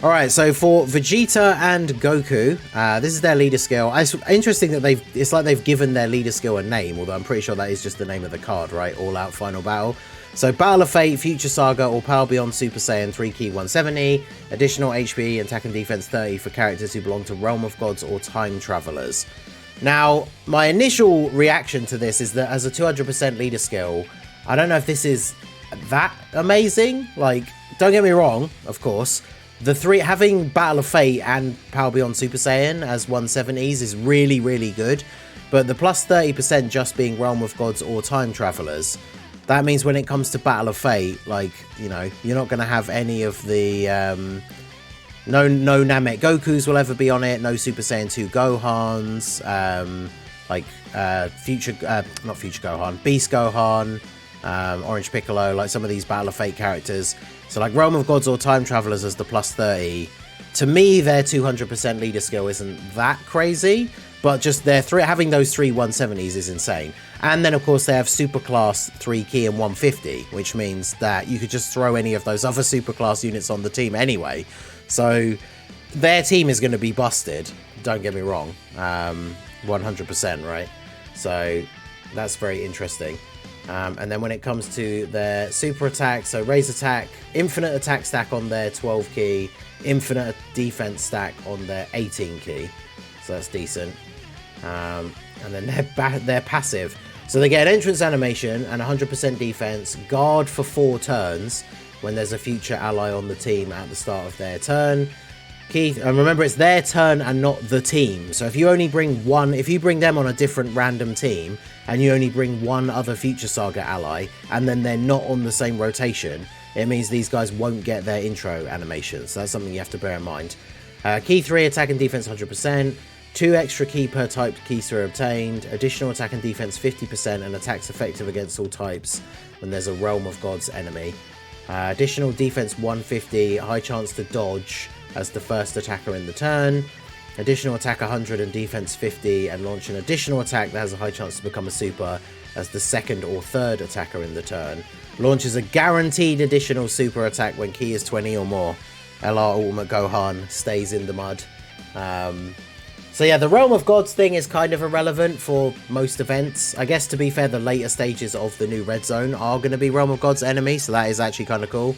Alright, so for Vegeta and Goku, this is their leader skill. It's interesting that it's like they've given their leader skill a name, although I'm pretty sure that is just the name of the card, right? All Out Final Battle. So Battle of Fate, Future Saga, or Power Beyond Super Saiyan 3 Key 170, additional HP, attack and defense 30 for characters who belong to Realm of Gods or Time Travelers. Now, my initial reaction to this is that as a 200% leader skill, I don't know if this is that amazing. Like, don't get me wrong, of course. Having Battle of Fate and Power Beyond Super Saiyan as 170s is really, really good. But the plus 30% just being Realm of Gods or Time Travelers, that means when it comes to Battle of Fate, like, you know, you're not going to have any of the... no Namek Gokus will ever be on it. No Super Saiyan 2 Gohans. Not Future Gohan. Beast Gohan. Orange Piccolo. Like some of these Battle of Fate characters. So like Realm of Gods or Time Travelers as the plus 30. To me, their 200% leader skill isn't that crazy. But just having those three 170s is insane. And then, of course, they have Superclass 3 Key and 150. Which means that you could just throw any of those other Superclass units on the team anyway. So their team is going to be busted. Don't get me wrong. 100%, right? So that's very interesting. And then when it comes to their super attack, so raise attack, infinite attack stack on their 12 key, infinite defense stack on their 18 key. So that's decent. And then their passive. So they get an entrance animation and 100% defense, guard for 4 turns when there's a future ally on the team at the start of their turn. And remember, it's their turn and not the team. So if you only bring if you bring them on a different random team and you only bring one other Future Saga ally and then they're not on the same rotation, it means these guys won't get their intro animations. So that's something you have to bear in mind. Key 3, attack and defense 100%. 2 extra key per type keys are obtained. Additional attack and defense 50% and attacks effective against all types when there's a Realm of Gods enemy. Additional defense 150, high chance to dodge as the first attacker in the turn. Additional attack 100 and defense 50 and launch an additional attack that has a high chance to become a super as the second or third attacker in the turn. Launches a guaranteed additional super attack when key is 20 or more. LR Ultimate Gohan stays in the mud. So yeah, the Realm of Gods thing is kind of irrelevant for most events. I guess, to be fair, the later stages of the new Red Zone are going to be Realm of Gods enemy, so that is actually kind of cool.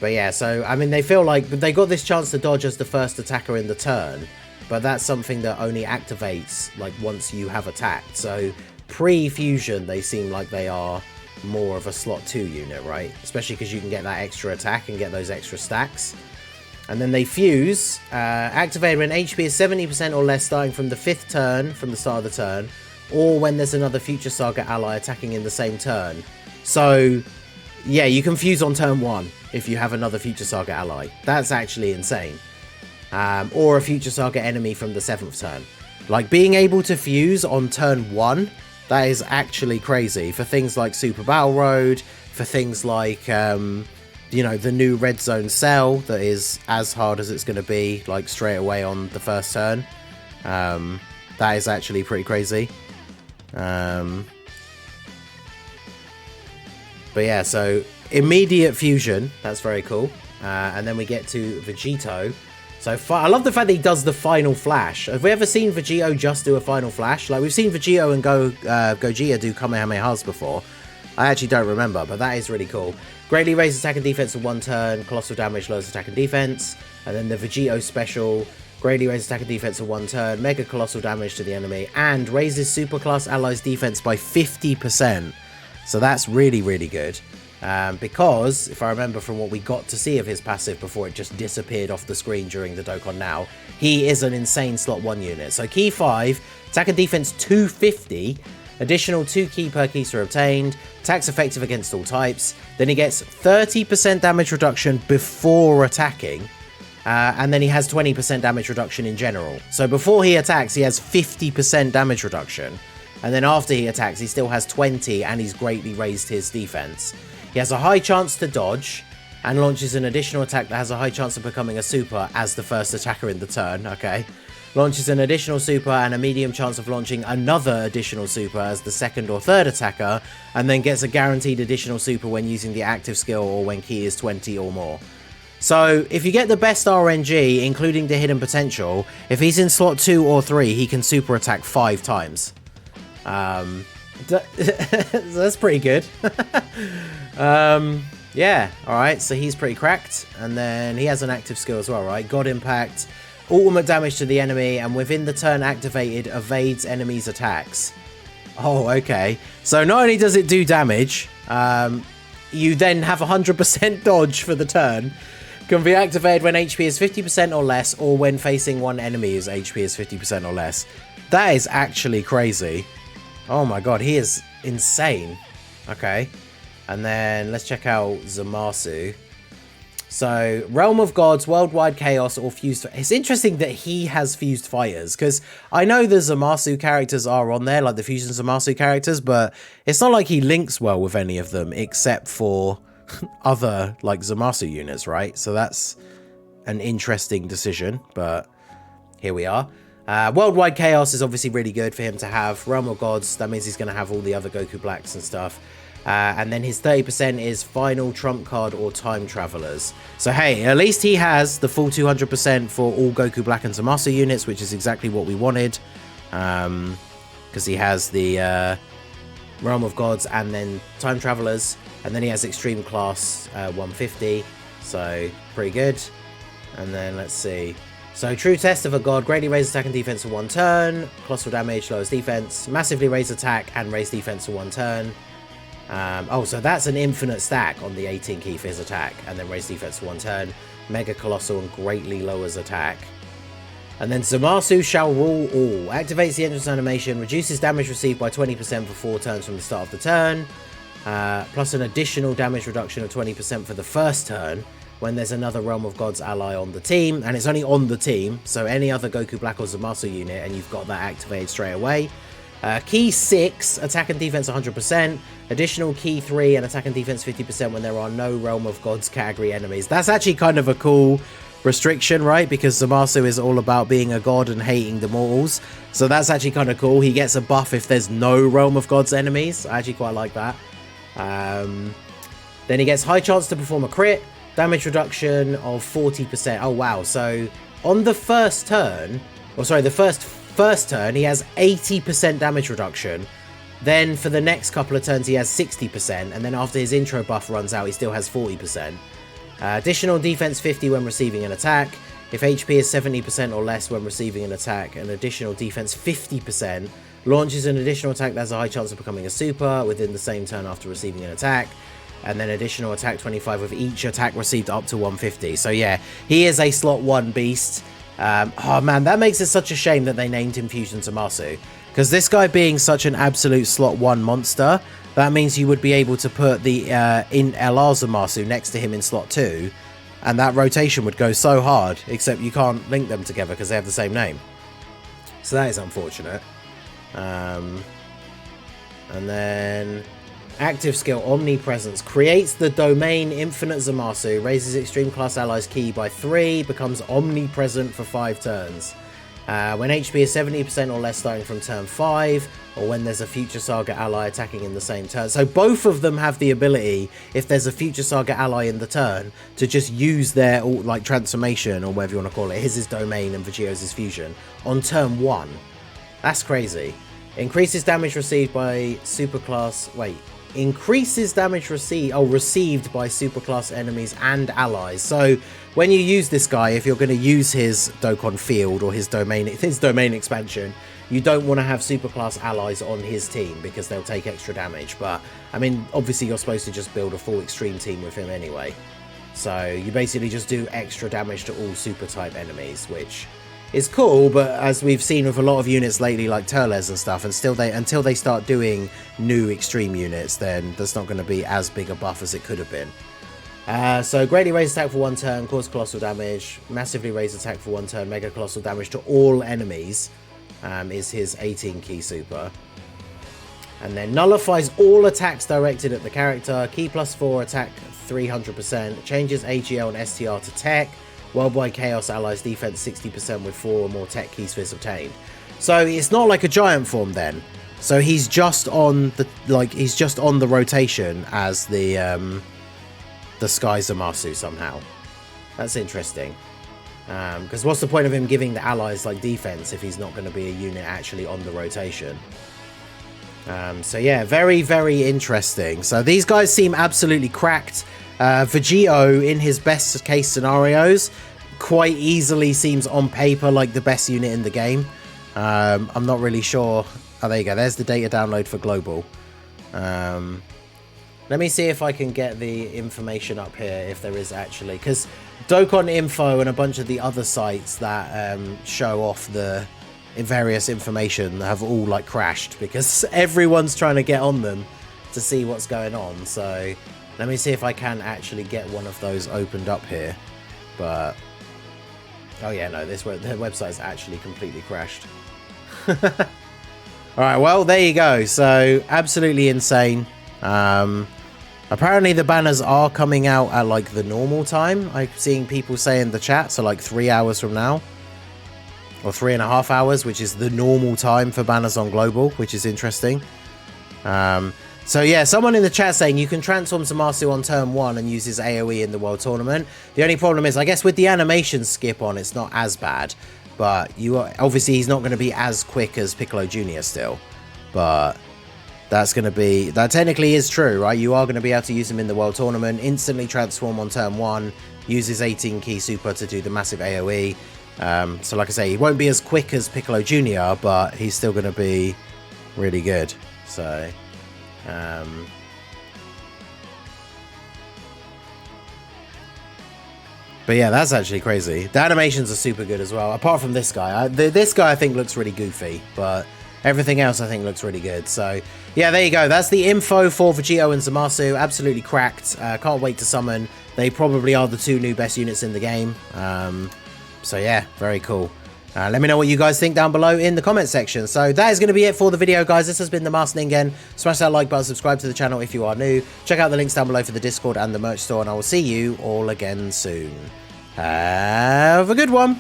But yeah, so, I mean, they feel like they got this chance to dodge as the first attacker in the turn, but that's something that only activates, like, once you have attacked. So, pre-fusion, they seem like they are more of a slot 2 unit, right? Especially because you can get that extra attack and get those extra stacks. And then they fuse, activate when HP is 70% or less starting from the 5th turn, from the start of the turn, or when there's another Future Saga ally attacking in the same turn. So, yeah, you can fuse on turn 1 if you have another Future Saga ally. That's actually insane. Or a Future Saga enemy from the 7th turn. Like, being able to fuse on turn 1, that is actually crazy. For things like Super Battle Road, for things like... you know, the new Red Zone cell that is as hard as it's going to be, like, straight away on the first turn. That is actually pretty crazy. But yeah, so immediate fusion, that's very cool. And then we get to Vegito. So I love the fact that he does the final flash. Have we ever seen Vegito just do a final flash? Like, we've seen Vegito and Gogeta do Kamehamehas before. I actually don't remember, but that is really cool. Greatly raises attack and defense for 1 turn. Colossal damage lowers attack and defense. And then the Vegito special. Greatly raises attack and defense for 1 turn. Mega colossal damage to the enemy. And raises superclass allies defense by 50%. So that's really, really good. Because, if I remember from what we got to see of his passive before it just disappeared off the screen during the Dokkan Now, he is an insane slot 1 unit. So key 5, attack and defense 250. Additional 2 key per keys are obtained. Attacks effective against all types. Then he gets 30% damage reduction before attacking. And then he has 20% damage reduction in general. So before he attacks, he has 50% damage reduction. And then after he attacks, he still has 20 and he's greatly raised his defense. He has a high chance to dodge and launches an additional attack that has a high chance of becoming a super as the first attacker in the turn. Okay. Launches an additional super and a medium chance of launching another additional super as the second or third attacker, and then gets a guaranteed additional super when using the active skill or when key is 20 or more. So if you get the best RNG, including the hidden potential, if he's in slot 2 or 3, he can super attack 5 times. That's pretty good. Yeah, alright, so he's pretty cracked. And then he has an active skill as well, right? God Impact, ultimate damage to the enemy, and within the turn activated, evades enemies' attacks. Oh, okay. So not only does it do damage, you then have 100% dodge for the turn. Can be activated when HP is 50% or less, or when facing one enemy whose HP is 50% or less. That is actually crazy. Oh my god, he is insane. Okay. And then let's check out ZAMASU. So, Realm of Gods, Worldwide Chaos, or Fused... It's interesting that he has Fused Fighters, because I know the ZAMASU characters are on there, like the Fusion ZAMASU characters, but it's not like he links well with any of them, except for other, like, ZAMASU units, right? So that's an interesting decision, but here we are. Worldwide Chaos is obviously really good for him to have. Realm of Gods, that means he's going to have all the other Goku Blacks and stuff. And then his 30% is Final Trump Card or Time Travelers. So hey, at least he has the full 200% for all Goku Black and ZAMASU units, which is exactly what we wanted. Because he has the Realm of Gods and then Time Travelers. And then he has Extreme Class 150. So pretty good. And then let's see. So True Test of a God, greatly raise attack and defense for 1 turn. Colossal damage, lowers defense. Massively raise attack and raise defense for 1 turn. Oh, so that's an infinite stack on the 18 key for his attack, and then raise defense for 1 turn. Mega Colossal and greatly lowers attack. And then ZAMASU shall rule all. Activates the entrance animation, reduces damage received by 20% for 4 turns from the start of the turn. Plus an additional damage reduction of 20% for the first turn when there's another Realm of Gods ally on the team. And it's only on the team, so any other Goku Black or ZAMASU unit, and you've got that activated straight away. Key 6, attack and defense 100%. Additional key 3 and attack and defense 50% when there are no Realm of Gods category enemies. That's actually kind of a cool restriction, right? Because ZAMASU is all about being a god and hating the mortals. So that's actually kind of cool. He gets a buff if there's no Realm of Gods enemies. I actually quite like that. Then he gets high chance to perform a crit. Damage reduction of 40%. Oh, wow. So on the first turn, or sorry, the first turn, he has 80% damage reduction. Then for the next couple of turns, he has 60%. And then after his intro buff runs out, he still has 40%. Additional defense 50 when receiving an attack. If HP is 70% or less when receiving an attack, an additional defense 50%. Launches an additional attack that has a high chance of becoming a super within the same turn after receiving an attack. And then additional attack 25 with each attack received up to 150. So yeah, he is a slot 1 beast. Oh man, that makes it such a shame that they named him Fusion ZAMASU. Because this guy being such an absolute slot 1 monster, that means you would be able to put the in LR ZAMASU next to him in slot 2. And that rotation would go so hard, except you can't link them together because they have the same name. So that is unfortunate. And then active skill Omnipresence creates the domain Infinite ZAMASU, raises extreme class allies key by 3, becomes omnipresent for 5 turns. When HP is 70% or less starting from turn 5, or when there's a Future Saga ally attacking in the same turn. So both of them have the ability, if there's a Future Saga ally in the turn, to just use their like transformation, or whatever you want to call it, his is domain and Vegito's fusion, on turn 1. That's crazy. Increases damage received by superclass... Wait. Increases damage received by superclass enemies and allies. So when you use this guy, if you're going to use his Dokkan field or his domain expansion, you don't want to have superclass allies on his team because they'll take extra damage. But I mean, obviously you're supposed to just build a full extreme team with him anyway. So you basically just do extra damage to all super type enemies, which is cool, but as we've seen with a lot of units lately, like Turles and stuff, and until they start doing new extreme units, then there's not going to be as big a buff as it could have been. So greatly raise attack for 1 turn, cause colossal damage, massively raise attack for 1 turn, mega colossal damage to all enemies, is his 18 key super. And then nullifies all attacks directed at the character, key +4 attack 300%, changes AGL and STR to tech. Worldwide Chaos allies defense 60% with 4 or more tech keys for obtained. So it's not like a giant form then. So he's just on the rotation as the Sky ZAMASU somehow. That's interesting. Because what's the point of him giving the allies like defense if he's not going to be a unit actually on the rotation? So yeah, very, very interesting. So these guys seem absolutely cracked. VEGITO, in his best case scenarios, quite easily seems on paper like the best unit in the game. I'm not really sure. Oh, there you go. There's the data download for global. Let me see if I can get the information up here, if there is actually, because Dokkan Info and a bunch of the other sites that show off the various information have all like crashed because everyone's trying to get on them to see what's going on. So let me see if I can actually get one of those opened up here. But oh yeah, no, their website's actually completely crashed. All right, well, there you go. So absolutely insane. Apparently the banners are coming out at like the normal time. I'm seeing people say in the chat, so like 3 hours from now, or 3.5 hours, which is the normal time for banners on global, which is interesting. So yeah, someone in the chat saying you can transform ZAMASU on turn 1 and use his AoE in the World Tournament. The only problem is, I guess with the animation skip on, it's not as bad. But obviously he's not going to be as quick as Piccolo Jr. still. But that's going to be, that technically is true, right? You are going to be able to use him in the World Tournament, instantly transform on turn 1, use his 18 key super to do the massive AoE. So like I say, he won't be as quick as Piccolo Jr., but he's still going to be really good. So but yeah, that's actually crazy. The animations are super good as well. Apart from this guy, this guy I think looks really goofy, but everything else I think looks really good. So yeah, there you go. That's the info for VEGITO and ZAMASU. Absolutely cracked. Can't wait to summon. They probably are the 2 new best units in the game. So yeah, very cool. Let me know what you guys think down below in the comment section. So that is going to be it for the video, guys. This has been the Masked Ningen. Smash that like button, subscribe to the channel if you are new. Check out the links down below for the Discord and the merch store, and I will see you all again soon. Have a good one.